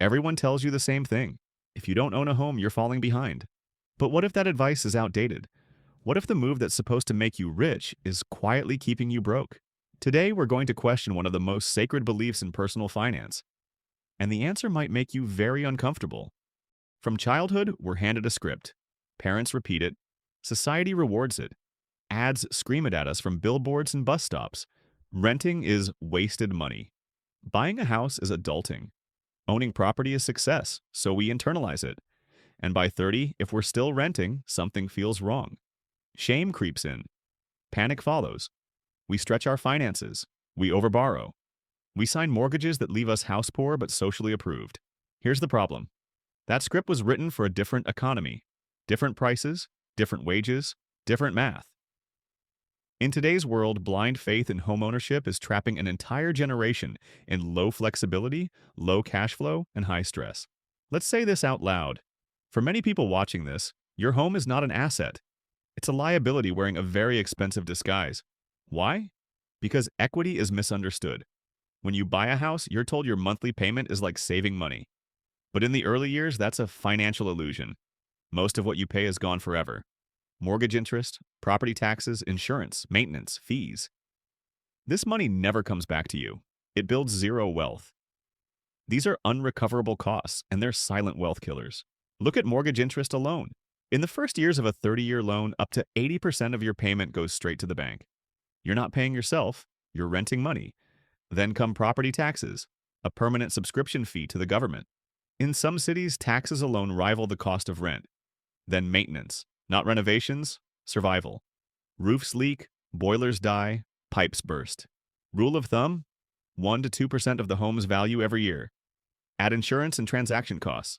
Everyone tells you the same thing. If you don't own a home, you're falling behind. But what if that advice is outdated? What if the move that's supposed to make you rich is quietly keeping you broke? Today, we're going to question one of the most sacred beliefs in personal finance, and the answer might make you very uncomfortable. From childhood, we're handed a script. Parents repeat it. Society rewards it. Ads scream it at us from billboards and bus stops. Renting is wasted money. Buying a house is adulting. Owning property is success, so we internalize it. And by 30, if we're still renting, something feels wrong. Shame creeps in. Panic follows. We stretch our finances. We overborrow. We sign mortgages that leave us house poor but socially approved. Here's the problem. That script was written for a different economy. Different prices, different wages, different math. In today's world, blind faith in homeownership is trapping an entire generation in low flexibility, low cash flow, and high stress. Let's say this out loud. For many people watching this, your home is not an asset. It's a liability wearing a very expensive disguise. Why? Because equity is misunderstood. When you buy a house, you're told your monthly payment is like saving money. But in the early years, that's a financial illusion. Most of what you pay is gone forever. Mortgage interest, property taxes, insurance, maintenance, fees. This money never comes back to you. It builds zero wealth. These are unrecoverable costs, and they're silent wealth killers. Look at mortgage interest alone. In the first years of a 30-year loan, up to 80% of your payment goes straight to the bank. You're not paying yourself, you're renting money. Then come property taxes, a permanent subscription fee to the government. In some cities, taxes alone rival the cost of rent. Then maintenance, not renovations, survival. Roofs leak, boilers die, pipes burst. Rule of thumb, 1 to 2% of the home's value every year. Add insurance and transaction costs.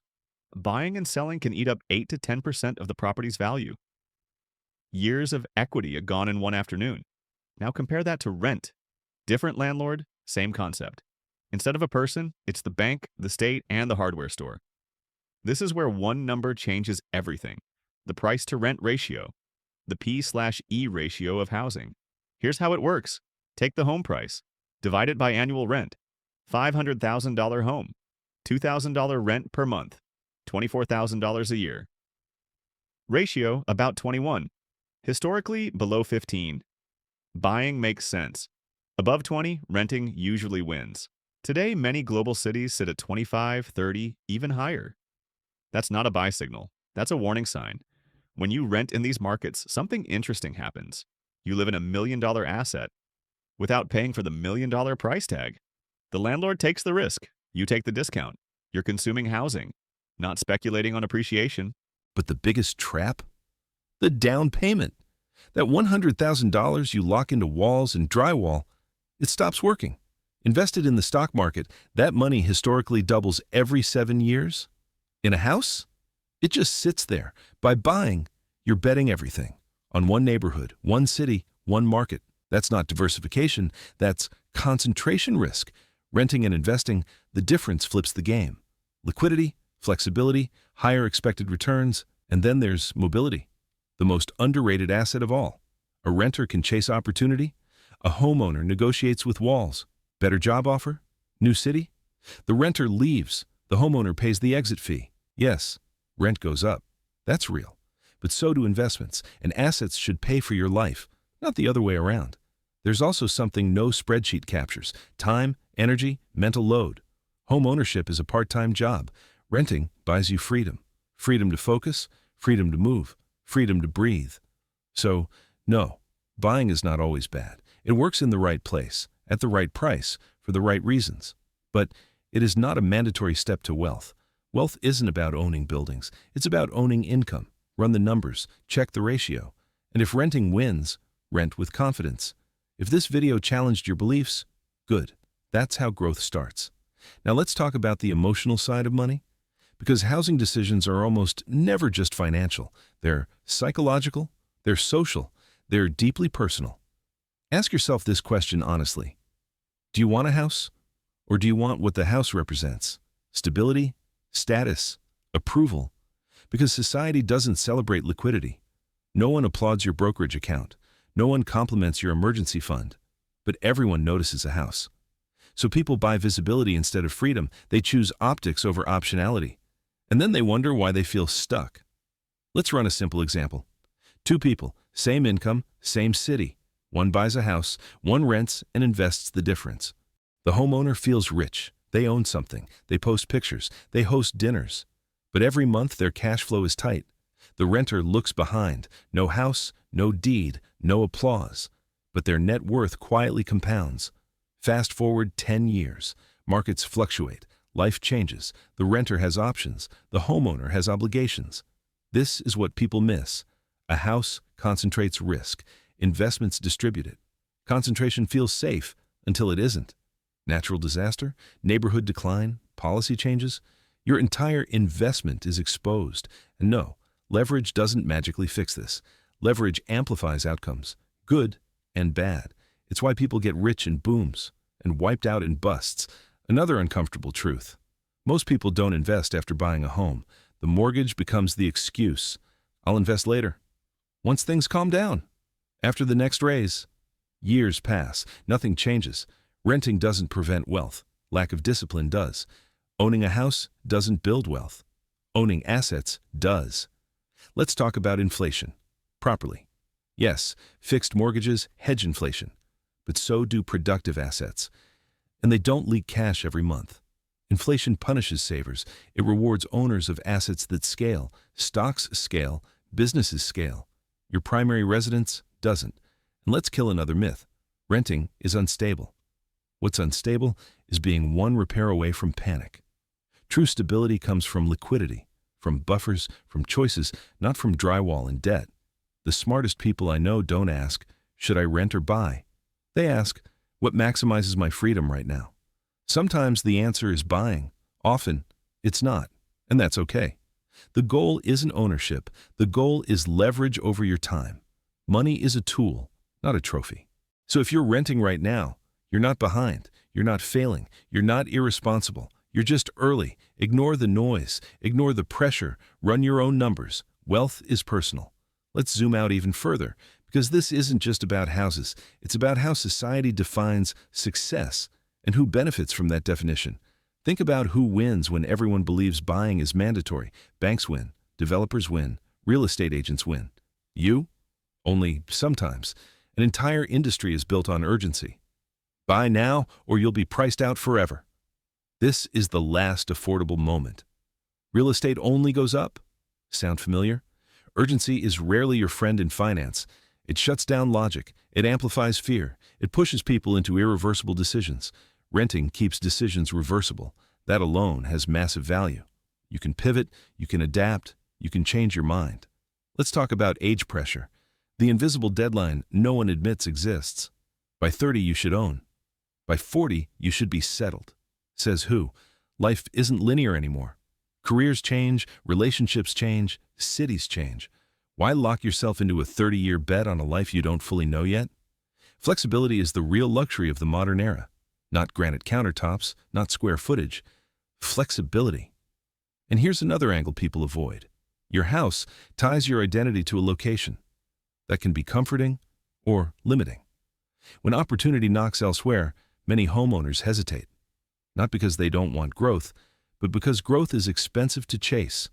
Buying and selling can eat up 8 to 10% of the property's value. Years of equity are gone in one afternoon. Now compare that to rent. Different landlord, same concept. Instead of a person, it's the bank, the state, and the hardware store. This is where one number changes everything. The price-to-rent ratio, the P/E ratio of housing. Here's how it works. Take the home price, divide it by annual rent. $500,000 home, $2,000 rent per month, $24,000 a year. Ratio, about 21. Historically, below 15. Buying makes sense. Above 20, renting usually wins. Today, many global cities sit at 25, 30, even higher. That's not a buy signal. That's a warning sign. When you rent in these markets, something interesting happens. You live in $1 million asset without paying for the $1 million price tag. The landlord takes the risk. You take the discount. You're consuming housing, not speculating on appreciation. But the biggest trap? The down payment. That $100,000 you lock into walls and drywall, it stops working. Invested in the stock market, that money historically doubles every 7 years. In a house, it just sits there. By buying, you're betting everything on one neighborhood, one city, one market. That's not diversification, that's concentration risk. Renting and investing, the difference flips the game. Liquidity, flexibility, higher expected returns, and then there's mobility, the most underrated asset of all. A renter can chase opportunity. A homeowner negotiates with walls. Better job offer? New city? The renter leaves. The homeowner pays the exit fee. Yes, rent goes up. That's real. But so do investments, and assets should pay for your life, not the other way around. There's also something no spreadsheet captures: time, energy, mental load. Home ownership is a part-time job. Renting buys you freedom. Freedom to focus, freedom to move, freedom to breathe. So, no, buying is not always bad. It works in the right place, at the right price, for the right reasons. But it is not a mandatory step to wealth. Wealth isn't about owning buildings. It's about owning income. Run the numbers, check the ratio. And if renting wins, rent with confidence. If this video challenged your beliefs, good. That's how growth starts. Now let's talk about the emotional side of money. Because housing decisions are almost never just financial. They're psychological, they're social, they're deeply personal. Ask yourself this question honestly. Do you want a house? Or do you want what the house represents? Stability, status, approval? Because society doesn't celebrate liquidity. No one applauds your brokerage account. No one compliments your emergency fund. But everyone notices a house. So people buy visibility instead of freedom. They choose optics over optionality. And then they wonder why they feel stuck. Let's run a simple example. Two people, same income, same city. One buys a house, one rents and invests the difference. The homeowner feels rich. They own something. They post pictures. They host dinners. But every month their cash flow is tight. The renter looks behind. No house, no deed, no applause. But their net worth quietly compounds. Fast forward 10 years. Markets fluctuate. Life changes. The renter has options. The homeowner has obligations. This is what people miss. A house concentrates risk. Investments distribute it. Concentration feels safe until it isn't. Natural disaster, neighborhood decline, policy changes. Your entire investment is exposed. And no, leverage doesn't magically fix this. Leverage amplifies outcomes, good and bad. It's why people get rich in booms and wiped out in busts. Another uncomfortable truth. Most people don't invest after buying a home. The mortgage becomes the excuse. I'll invest later. Once things calm down. After the next raise. Years pass. Nothing changes. Renting doesn't prevent wealth. Lack of discipline does. Owning a house doesn't build wealth. Owning assets does. Let's talk about inflation. Properly. Yes, fixed mortgages hedge inflation. But so do productive assets. And they don't leak cash every month. Inflation punishes savers. It rewards owners of assets that scale. Stocks scale. Businesses scale. Your primary residence doesn't. And let's kill another myth. Renting is unstable. What's unstable is being one repair away from panic. True stability comes from liquidity, from buffers, from choices, not from drywall and debt. The smartest people I know don't ask, should I rent or buy? They ask, what maximizes my freedom right now? Sometimes the answer is buying. Often, it's not, and that's okay. The goal isn't ownership. The goal is leverage over your time. Money is a tool, not a trophy. So if you're renting right now, you're not behind. You're not failing. You're not irresponsible. You're just early. Ignore the noise. Ignore the pressure. Run your own numbers. Wealth is personal. Let's zoom out even further, because this isn't just about houses. It's about how society defines success and who benefits from that definition. Think about who wins when everyone believes buying is mandatory. Banks win. Developers win. Real estate agents win. You? Only sometimes. An entire industry is built on urgency. Buy now or you'll be priced out forever. This is the last affordable moment. Real estate only goes up. Sound familiar? Urgency is rarely your friend in finance. It shuts down logic. It amplifies fear. It pushes people into irreversible decisions. Renting keeps decisions reversible. That alone has massive value. You can pivot, you can adapt, you can change your mind. Let's talk about age pressure. The invisible deadline no one admits exists. By 30, you should own. By 40, you should be settled. Says who? Life isn't linear anymore. Careers change, relationships change, cities change. Why lock yourself into a 30-year bet on a life you don't fully know yet? Flexibility is the real luxury of the modern era. Not granite countertops, not square footage. Flexibility. And here's another angle people avoid. Your house ties your identity to a location. That can be comforting or limiting. When opportunity knocks elsewhere, many homeowners hesitate. Not because they don't want growth, but because growth is expensive to chase.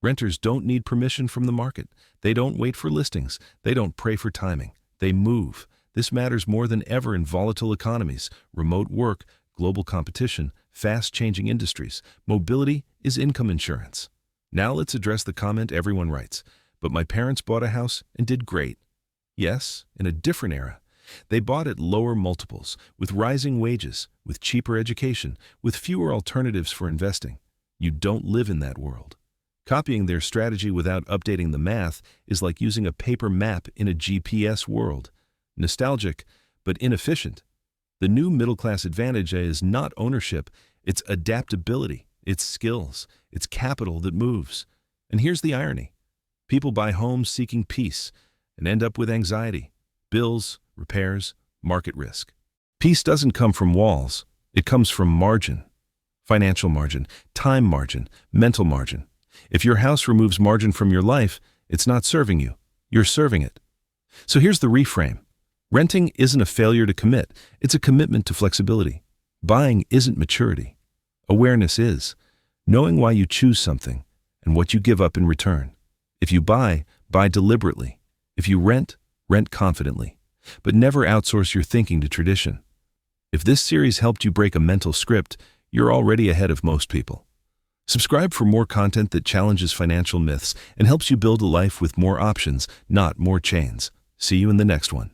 Renters don't need permission from the market. They don't wait for listings. They don't pray for timing. They move. This matters more than ever in volatile economies, remote work, global competition, fast-changing industries. Mobility is income insurance. Now let's address the comment everyone writes. But my parents bought a house and did great. Yes, in a different era. They bought at lower multiples, with rising wages, with cheaper education, with fewer alternatives for investing. You don't live in that world. Copying their strategy without updating the math is like using a paper map in a GPS world. Nostalgic, but inefficient. The new middle-class advantage is not ownership, it's adaptability, it's skills, it's capital that moves. And here's the irony. People buy homes seeking peace and end up with anxiety, bills, repairs, market risk. Peace doesn't come from walls, it comes from margin. Financial margin, time margin, mental margin. If your house removes margin from your life, it's not serving you, you're serving it. So here's the reframe. Renting isn't a failure to commit, it's a commitment to flexibility. Buying isn't maturity. Awareness is. Knowing why you choose something and what you give up in return. If you buy, buy deliberately. If you rent, rent confidently. But never outsource your thinking to tradition. If this series helped you break a mental script, you're already ahead of most people. Subscribe for more content that challenges financial myths and helps you build a life with more options, not more chains. See you in the next one.